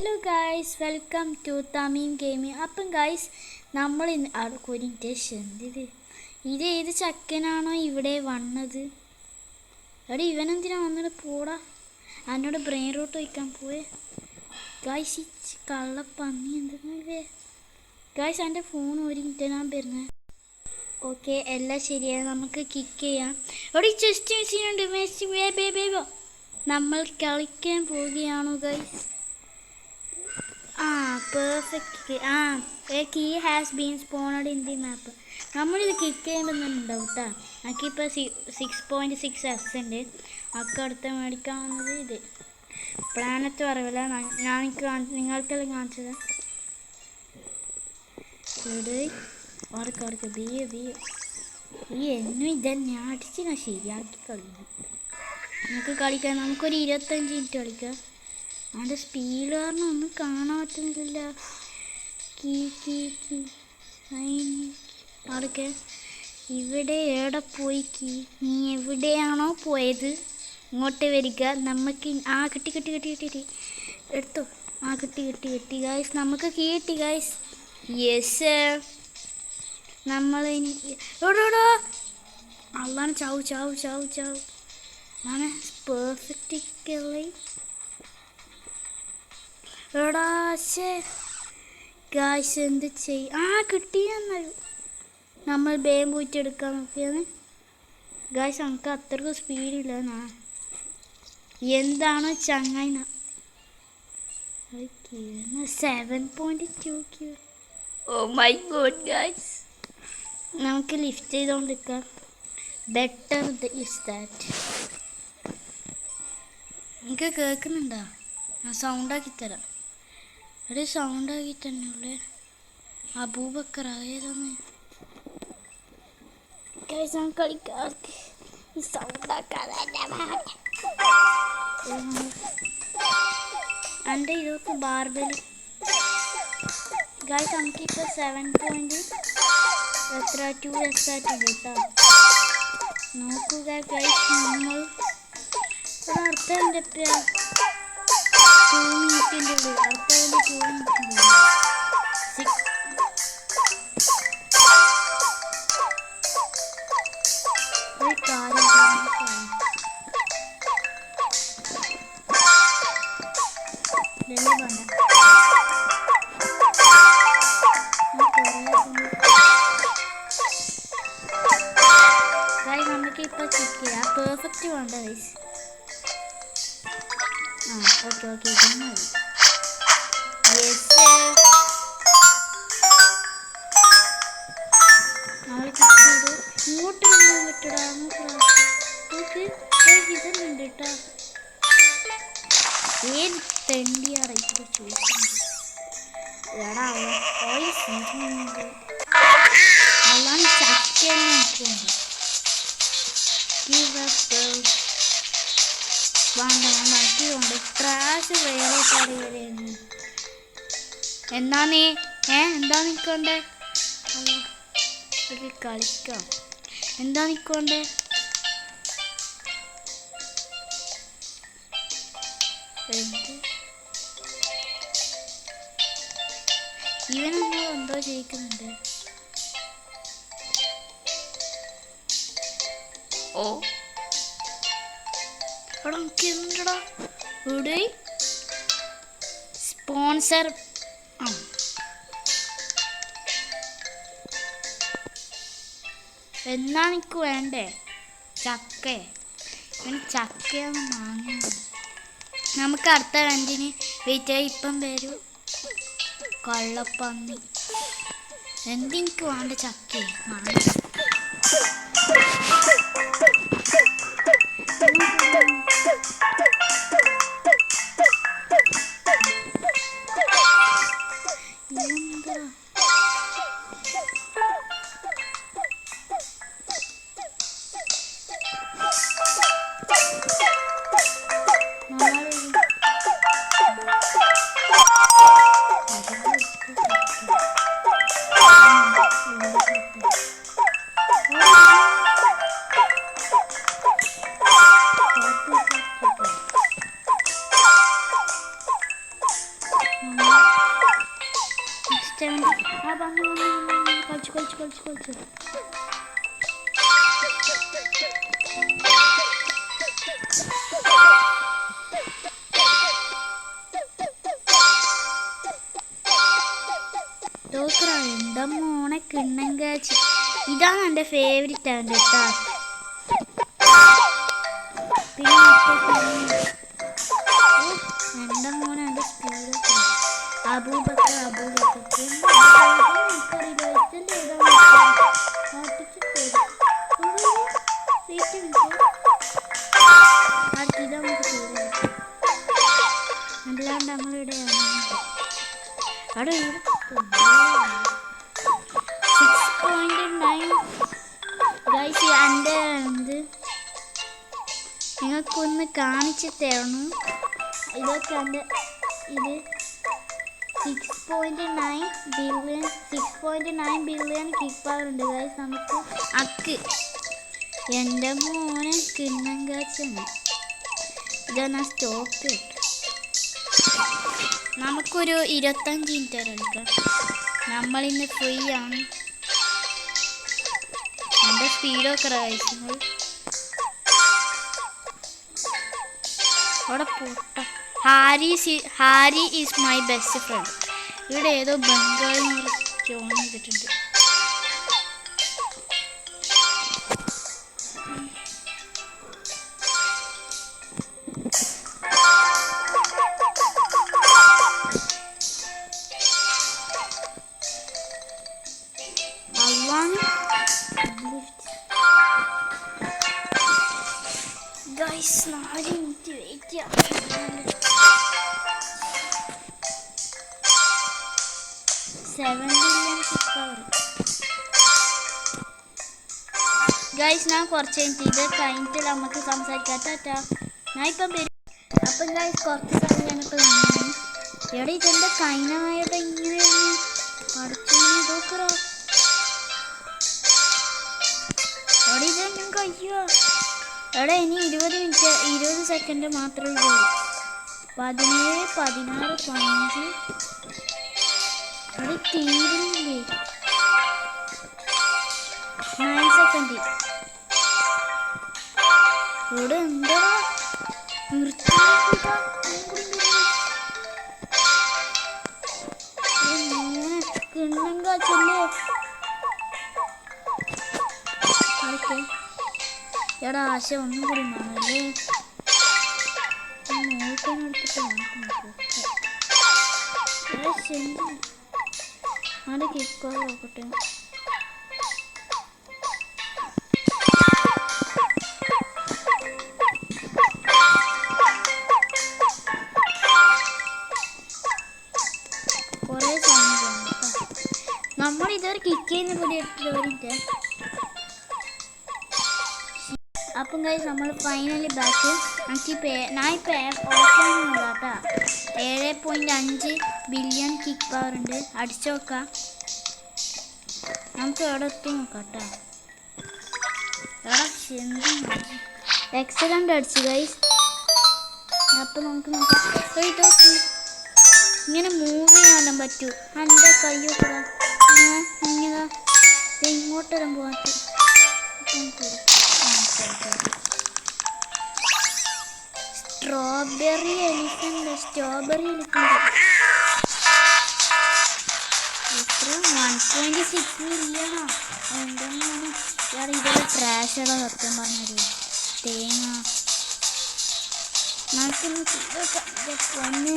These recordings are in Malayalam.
Hello guys, welcome to Thameem gaming. അപ്പം ഗായ്സ്, നമ്മൾ ഇന്ന് അടുക്കൊരിൻ്റെ എന്തിത് ഇത് ഏത് ചക്കനാണോ ഇവിടെ വന്നത്? എടാ ഇവനെന്തിനാ വന്നിട്ട് പോടാ, എന്നോട് ബ്രെയിൻ റൂട്ട് വയ്ക്കാൻ പോയെ. ഗായ്സ് ഈ കള്ളപ്പന്നി എന്തെന്നല്ലേ ഗായ്സ്, എൻ്റെ ഫോൺ ഒരുങ്ങിട്ട് ഞാൻ വരുന്നത്. ഓക്കെ, എല്ലാം ശരിയാണ്, നമുക്ക് കിക്ക് ചെയ്യാം. എവിടെ ചെസ്റ്റ് മെഷീനുണ്ട്, മെസ്സി ബേബോ. നമ്മൾ കളിക്കാൻ പോവുകയാണോ guys? Perfect. A key has been spawned in the map. നമ്മളിത് കിക്ക് ചെയ്യുമ്പോൾ തന്നെ ഉണ്ടാവും കേട്ടോ. എനിക്കിപ്പോൾ 6.6 ഉണ്ട്. ഒക്കെ അടുത്ത് മേടിക്കാൻ വന്നത് ഇത് പ്ലാനറ്റ് പറയില്ല, ഞാൻ നിങ്ങൾക്കെല്ലാം കാണിച്ചത്. ഓർക്കോർക്ക് ഈ എന്നും ഇതന്നെ അടിച്ച് ഞാൻ ശരിയാക്കി കളിക്കും. നമുക്ക് കളിക്കാം, നമുക്കൊരു 25 മിനിറ്റ് കളിക്കാം. അതിൻ്റെ സ്പീഡ് കാരണം ഒന്നും കാണാൻ പറ്റുന്നില്ല. അവിടൊക്കെ ഇവിടെ എവിടെ പോയി നീ എവിടെയാണോ പോയത് ഇങ്ങോട്ട് വരിക. നമുക്ക് കിട്ടി എടുത്തോ. കിട്ടി ഗായ്സ്, നമുക്ക് കിട്ടി ഗായ്സ്. യെസ്, നമ്മളിനി എവിടെയോടോ അള്ളാണ് ചാവ് ആണ് പെർഫെക്റ്റ് കളി. എടാ ഗായ്സ്, എന്ത് കിട്ടിയെന്നൊരു നമ്മൾ വേഗം പോയിട്ട് എടുക്കാൻ നോക്കിയത്. ഗായ്സ്, നമുക്ക് അത്രക്ക് സ്പീഡില്ല. എന്താണോ ചങ്ങായി 7.2. ഓ മൈ ഗോഡ് ഗായ്സ്, നമുക്ക് ലിഫ്റ്റ് ചെയ്തുകൊണ്ടിരിക്കാം. Better is that. എനിക്ക് കേൾക്കുന്നുണ്ടോ? ഞാൻ സൗണ്ടാക്കി തരാം. അവിടെ സൗണ്ടാക്കി തന്നെ ഉള്ളേ. അബൂബക്കർ ഏതാണ് കളിക്കാർക്ക് ഈ സൗണ്ടാക്കാതെ എൻ്റെ ഇതൊക്കെ ബാർബലി. ഗായ്സ്, നമുക്കിപ്പോൾ 7.2 എസ്സായിട്ടുണ്ട് കേട്ടോ. നോക്കുക ഗായ്സ്, നമ്മൾ അർത്ഥം എൻ്റെ 2 മിനിറ്റിൻ്റെ ഉള്ളിൽ അടുത്തതിൻ്റെ 2 മിനിറ്റിൻ്റെ ഒരു കാര്യം നമുക്കിപ്പോൾ ചെക്ക് ചെയ്യാം. പെർഫെക്റ്റ് വേണ്ട ഗൈസ്. ഓക്കെ ഇതൊന്നും മതി. യെസ്, നമ്മൾ കിക്ക് ചെയ്തു. ഇങ്ങോട്ട് കൊണ്ടുപോകാൻ പറ്റൂടാ. ഇതുണ്ട് കേട്ടോ. ഏത് തെണ്ടിയാണ് ഇപ്പോൾ ചോദിക്കുന്നത്? എടാ അതാണ് ചക്കയെന്ന് നോക്കുന്നുണ്ട്. വേണ്ട ട്രാഷ് വേറെ കറിയാണ്. എന്താ നിൽക്കണ്ടേ? കളിക്കാം. എന്താ നിൽക്കണ്ടേ? ഇവനെന്തോ എന്തോ ജയിക്കുന്നുണ്ട്. ഇവിടെ സ്പോൺസർ എന്നാ എനിക്ക് വേണ്ടേ? ചക്കയാണ് വാങ്ങുന്നത്. നമുക്ക് അടുത്ത രണ്ടിന് വെയിറ്റ് ആയി. ഇപ്പം വരും കള്ളപ്പന്നി. എന്തെനിക്ക് വേണ്ട ചക്ക വാങ്ങി. കളിച്ചു. എന്താ മോനെ കിണ്ണം കാച്ചി, ഇതാണ് എൻ്റെ ഫേവറേറ്റ് ആണ് കേട്ടോ. പിന്നെ എൻ്റെ മോനെ എൻ്റെ സ്പീഡൊക്കെ അബൂബക്കർ അല്ലാണ്ട് നമ്മളിവിടെയാണ് അവിടെ 6.9 ഗൈസ്. എൻ്റെ നിങ്ങൾക്കൊന്ന് കാണിച്ചു തരണം. ഇതൊക്കെ എൻ്റെ ഇത് 6.9 ബില്യൺ കിക്ക് പവർ ഉണ്ട് ഗൈസ്. നമുക്ക് അക്ക് എൻ്റെ മോനെ കിണ്ണം കാച്ചാണ്. ഇതാണ് സ്റ്റോപ്പ് കിട്ടും. നമുക്കൊരു 25 മിനിറ്റ് വരെ എടുക്കാം. നമ്മളിന്ന് ഫ്രീ ആണ്. എൻ്റെ സ്പീഡൊക്കെ റൈസുകൾ അവിടെ പൊട്ട. Harry is my best friend. ഇവിടെ ഏതോ ബംഗാളി ജോയിൻ ചെയ്തിട്ടുണ്ട്. ഗൈസ് 4 മിനിറ്റ് വെയിറ്റ് ചെയ്യാം. ഗൈസ് ഞാൻ കുറച്ച് കഴിഞ്ഞിട്ട് ഇത് കഴിഞ്ഞിട്ട് നമുക്ക് സംസാരിക്കാം. ടാറ്റാ. ഞാൻ ഇപ്പം വരും. അപ്പം ഗൈസ് കുറച്ച് സമയം ഞങ്ങൾക്ക് കാണുന്നു. എവിടെ ഇതെൻ്റെ കൈനായത് ഇങ്ങനെയാണ് പഠിച്ചു നോക്കറോ. എവിടെ ഇതെന്നും കഴിയുമോ? എവിടെ ഇനി 20 സെക്കൻഡ് മാത്രമേ ഉള്ളൂ. 17, 16, 15 അവിടെ തീരുന്നില്ലേ? 9 സെക്കൻഡ്. ഇവിടെ എന്താ കിണ്ണം കാച്ചല്ലേ? എടാ ആശ ഒന്നും കൂടി മാണല്ലേ? നോക്കാനെടുത്തിട്ട് അവിടെ കിക്കോ നോക്കട്ടെ. കുറേ സമയം നമ്മളിതൊരു കിക്ക് ചെയ്യുന്ന കൂടി എടുത്തിട്ട്. അപ്പം ഗൈസ് നമ്മൾ ഫൈനലി ബാക്ക്. നമുക്ക് ഞാൻ ഇപ്പം ഓഫ്ലൈൻ നോക്കാട്ടോ. 7.5 ബില്യൺ കിക്ക് പവർ ഉണ്ട്. അടിച്ചു നോക്കാം. നമുക്ക് എവിടെ എത്തി നോക്കാട്ടോ. എവിടെ എക്സലൻ്റ് അടിച്ചു ഗൈസ്. അപ്പം നമുക്ക് നോക്കാം. ഇതൊക്കെ ഇങ്ങനെ മൂവ് ചെയ്യാനും പറ്റൂ. എൻ്റെ കയ്യൊക്കെ ഇങ്ങനെ ഇങ്ങോട്ടെല്ലാം പോകാത്ത സ്ട്രോബെറി എലിഫന്റ് എത്ര 1.6 മില്യണോ? എന്തെന്നാണ് ഇയാൾ ഇതൊക്കെ ട്രാഷാണ് സത്യം പറഞ്ഞത്. തേങ്ങ പൊന്ന്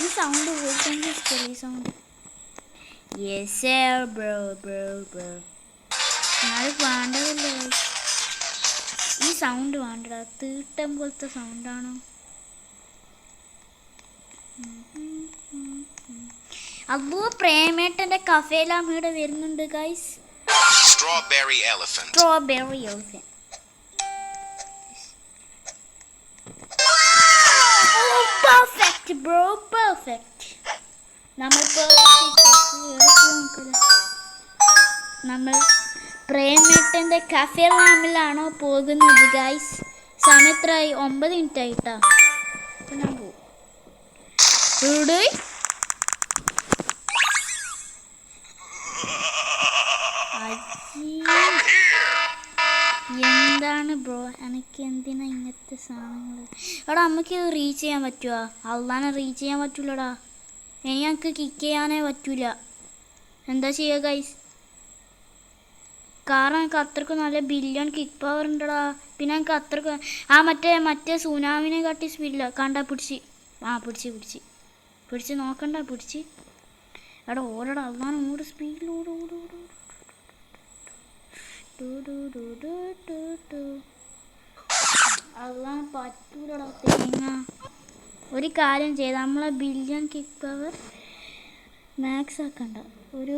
ഈ സൗണ്ട് പോയിട്ടെങ്കിൽ ചെറിയ സൗണ്ട്. യെസ് ബ്രോ അത് വേണ്ടതല്ലേ ഈ സൗണ്ട് വേണ്ടടാ. തീട്ടം പോലത്തെ സൗണ്ടാണോ? അപ്പോ പ്രേമേട്ടൻ്റെ കഫേലാം ഇവിടെ വരുന്നുണ്ട് guys. Strawberry elephant. Perfect bro, perfect. നമ്മൾ പ്രേമേട്ടൻ്റെ കഫേ ലാമിലാണോ പോകുന്നത് ഗൈസ്? സമയത്രായി 9 മിനിറ്റ് ആയിട്ടാ. അപ്പം ഞാൻ പോകും. എന്താണ് ബ്രോ, എനിക്ക് എന്തിനാ ഇങ്ങനത്തെ സാധനങ്ങൾ? എടാ നമുക്ക് റീച്ച് ചെയ്യാൻ പറ്റുമോ? അള്ളാനെ റീച്ച് ചെയ്യാൻ പറ്റൂലടാ. ഇനി ഞങ്ങൾക്ക് കിക്ക് ചെയ്യാനേ പറ്റൂല. എന്താ ചെയ്യുക ഗൈസ്? കാരണം എനിക്ക് അത്രക്ക് നല്ല ബില്യൺ കിക്ക് പവർ ഉണ്ടടാ. പിന്നെ എനിക്ക് അത്രക്ക് മറ്റേ സുനാമിനെ കാട്ടി സ്പീഡില്ല. കണ്ടാ പിടിച്ച് പിടിച്ച് നോക്കണ്ട പിടിച്ച്. എടാ ഓടടാ അള്ളാനെ, ഓട് സ്പീഡിൽ ഓട്. അള്ളാനെ പറ്റൂലടാ തേങ്ങ. ഒരു കാര്യം ചെയ്ത് നമ്മളെ ബില്യൺ കിക്ക് പവർ മാക്സ് ആക്കണ്ട. ഒരു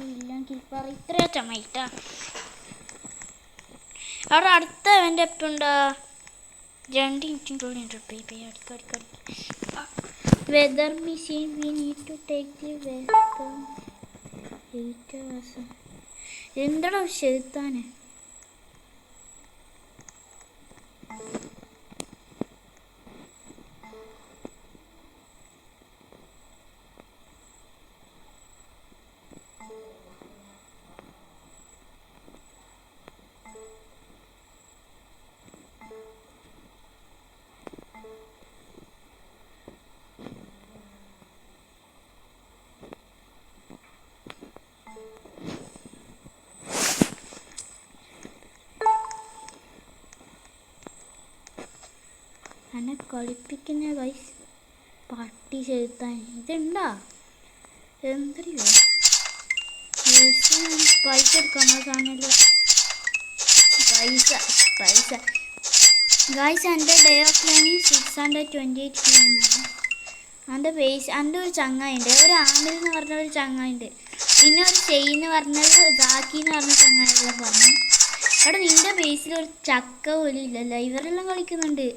ബില്യൺ കിക്ക് പവർ ഇത്രയോ ചമയിട്ടാ. അവിടെ അടുത്ത അവൻ്റെ എപ്പുണ്ടാ? 2 മിനിറ്റിനുള്ളിൽ അടിക്കടി. Weather machine we need to take the weather. എന്താടാ ശെയ്ത്താനെ? എന്നെ കളിപ്പിക്കുന്ന ഗൈസ് പട്ടി ചെലുത്താൻ. ഇതുണ്ടാ എന്തറിയോ? പൈസ എടുക്കാം നമ്മളെ ചാനലിൽ. പൈസ ഗൈസ്. എൻ്റെ ഡേ ഓഫ് ലൈന് 628 ആണ്. എൻ്റെ ഒരു ചങ്ങായിണ്ട്, ഒരു ആമിൽ എന്ന് പറഞ്ഞ ഒരു ചങ്ങായിണ്ട്. പിന്നെ ഒരു എന്ന് പറഞ്ഞത് ജാക്കി എന്ന് പറഞ്ഞ ചങ്ങായിയെല്ലാം പറഞ്ഞു. അവിടെ നിൻ്റെ ബേസിൽ ഒരു ചക്ക പോലും ഇല്ലല്ലോ. ഇവരെല്ലാം കളിക്കുന്നുണ്ട്.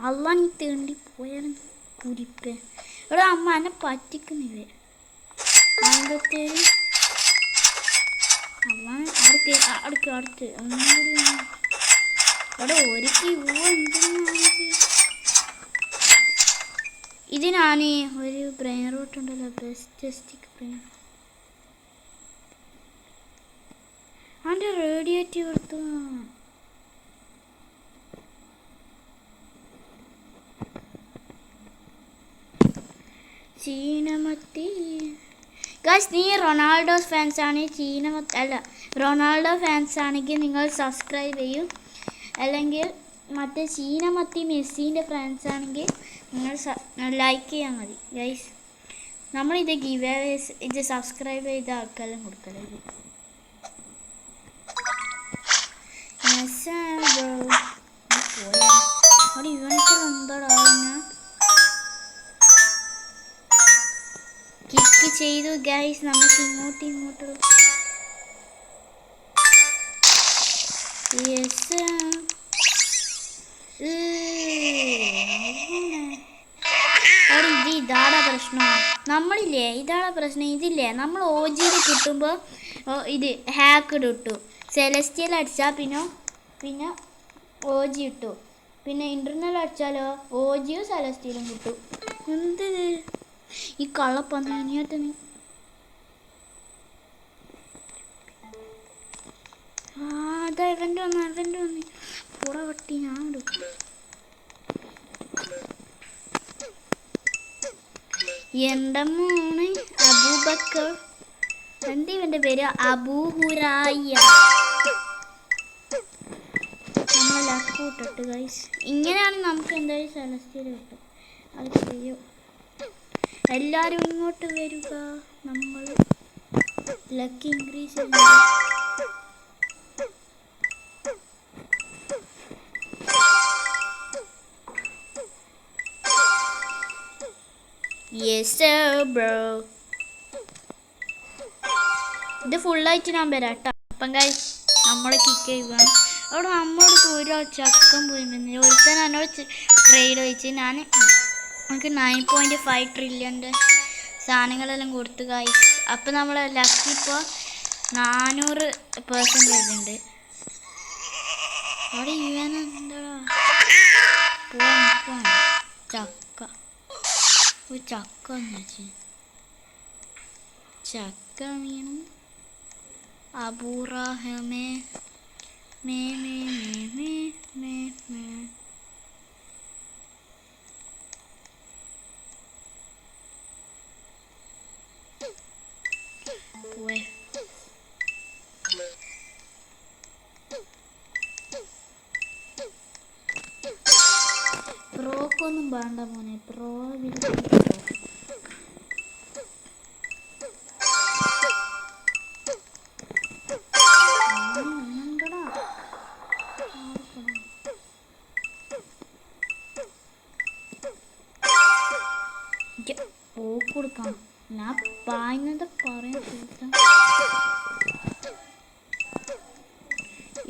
അള്ളാ നീ തേണ്ടി പോയാലും കുരിപ്പേ. ഇവിടെ അമ്മ എന്നെ പറ്റിക്കുന്നില്ലേ? അമ്പത്തേഴ് അള്ളാ അടുത്ത് അവിടെ ഒരുക്കി ഇത് ഞാൻ ഒരു ബ്രെയിൻ റൂട്ട് ഉണ്ടല്ലോ, ബെസ്റ്റ് ബ്രെയിൻ. അവൻ്റെ റേഡിയേറ്റീവ് എടുത്തു. ചീനമത്തി ഗൈസ്, നീ റൊണാൾഡോ ഫാൻസ് ആണെങ്കിൽ റൊണാൾഡോ ഫാൻസ് ആണെങ്കിൽ നിങ്ങൾ സബ്സ്ക്രൈബ് ചെയ്യും. അല്ലെങ്കിൽ മറ്റേ ചീനമത്തി മെസ്സിൻ്റെ ഫാൻസ് ആണെങ്കിൽ നിങ്ങൾ ലൈക്ക് ചെയ്യാൻ മതി ഗൈസ്. നമ്മളിത് ഇത് സബ്സ്ക്രൈബ് ചെയ്ത ആൾക്കെല്ലാം കൊടുക്കല്ലേ. അവിടെ ഇവനൊക്കെ എന്താടാ കിക്ക് ചെയ്തു ഗൈസ്. നമുക്ക് ഇങ്ങോട്ട് ഇതാടാ പ്രശ്നം. നമ്മളില്ലേ ഇതാടാ പ്രശ്നം. ഇതില്ലേ നമ്മൾ OGയിൽ കിട്ടുമ്പോൾ ഇത് ഹാക്ക് ഇട്ടു. സെലസ്റ്റിയൽ അടിച്ചാൽ പിന്നെ OG ഇട്ടു. പിന്നെ ഇൻ്റർണൽ അടിച്ചാലോ OGയും സെലസ്റ്റിയലും കിട്ടും. എന്ത് ഈ കള്ളപ്പന്നിയായിട്ട് നീ? അതാ ഇവൻ്റെ വന്ന് പുറ വട്ടി ഞാൻ എടുക്കും. എൻ്റെ മോണ് അബൂബക്കർ, എന്താ ഇവൻ്റെ പേര്? അബൂഹുറായ. നമ്മൾ ലക്ക് കൂട്ടിട്ട് ഗൈസ്. ഇങ്ങനെയാണ് നമുക്ക് എന്തായാലും സെലസ്റ്റിയൽ കിട്ടും. അത് ചെയ്യും. എല്ലാവരും ഇങ്ങോട്ട് വരിക, നമ്മൾ ലക്ക് ഇൻക്രീസ് ചെയ്യുക. Yes bro. ഇത് ഫുള്ളായിട്ട് ഞാൻ വരാം കേട്ടോ. അപ്പം ഗൈസ് നമ്മളെ കിക്ക് ചെയ്യുക. അവിടെ നമ്മളോട് ഒരു ചക്കം പോയി ഒരുത്തൻ എന്നോട് ട്രേഡ് വെച്ച് നമുക്ക് 9.5 ട്രില്യൻ്റെ സാധനങ്ങളെല്ലാം കൊടുത്തു ഗൈസ്. അപ്പം നമ്മൾ ലക്ക് ഇപ്പോൾ 400% ഉണ്ട്. അവിടെ ഇവനെന്താടാ പോവാൻ ചക്ക ഒരു ചക്ക വെച്ച് ചക്ക വീണു അബൂറാഹമേ may may may may may may പോയ പ്രോക്കൊന്നും വേണ്ട മോനെ പ്രോ കൊടുക്കാം ഞാൻ പായുന്നത് പറയാൻ കൊടുക്കാം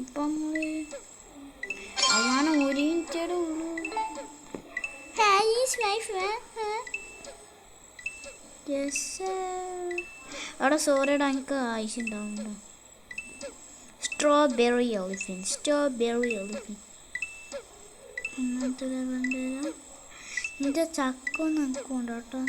ഇപ്പം അതാണ് ഒരു മിനിറ്റേ ഉള്ളൂ അവിടെ സോറിയുടെ എനിക്ക് ആവശ്യമുണ്ടാവുന്നുണ്ടോ സ്ട്രോബെറി എലിഫന്റ് അങ്ങനത്തെ നിന്റെ ചക്ക ഒന്ന് എനിക്ക് ഉണ്ട് കേട്ടോ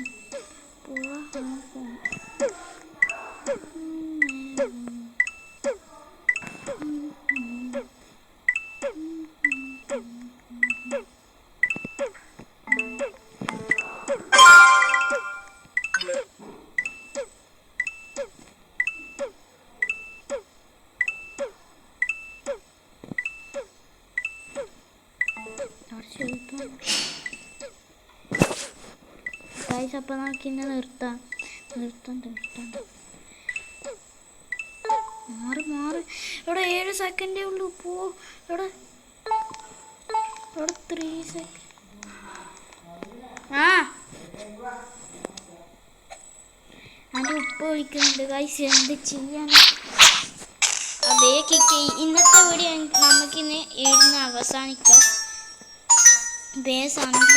അപ്പം നമുക്ക് ഇന്ന് നിർത്താം മാറി ഇവിടെ 7 സെക്കൻഡേ ഉള്ളൂ പോ ഇവിടെ 3 സെക്കൻഡ് അതിൻ്റെ ഉപ്പ് വിളിക്കുന്നുണ്ട് ഗൈസ് എന്ത് ചെയ്യാൻ ഇന്നത്തെ വീഡിയോ നമുക്കിന്ന് ഇടുന്ന അവസാനിക്കാം സമയത്ത്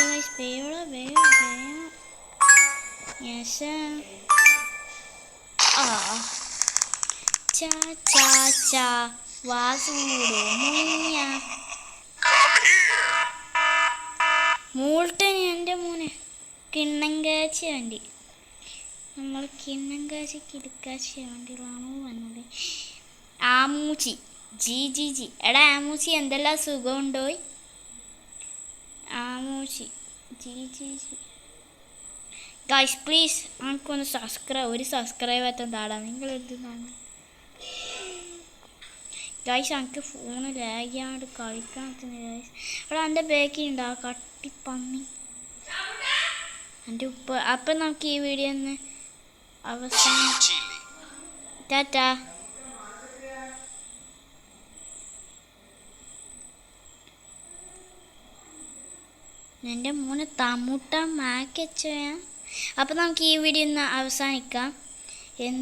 ഗൈസ് മൂൾട്ടന് എൻ്റെ മോനെ കിണ്ണങ്കാച്ചി വേണ്ടി നമ്മൾ കിണ്ണങ്കാച്ചിക്ക് ഇടുക്കാച്ചി വേണ്ടിയിലാണോ വന്നത് ആമൂച്ചി ജി എടാ ആമൂച്ചി എന്തെല്ലാം സുഖമുണ്ടോയ് ആമൂച്ചി ജി ഗൈസ് പ്ലീസ് എനിക്കൊന്ന് ഒരു സബ്സ്ക്രൈബ് എത്താണ്ടാടാ നിങ്ങൾ എന്താണ് ഗൈസ് എനിക്ക് ഫോണ് ലാഗാണ്ട് കളിക്കാൻ ഗൈസ് അവിടെ എൻ്റെ ബാക്കിൽ ഉണ്ട് ആ കട്ടിപ്പന്നി എൻ്റെ ഉപ്പ അപ്പം നമുക്ക് ഈ വീഡിയോ ഒന്ന് അവസാനം ടാറ്റാ എൻ്റെ മോനെ തമുട്ട മാക്കച്ച അപ്പം നമുക്ക് ഈ വീഡിയോ ഒന്ന് അവസാനിക്കാം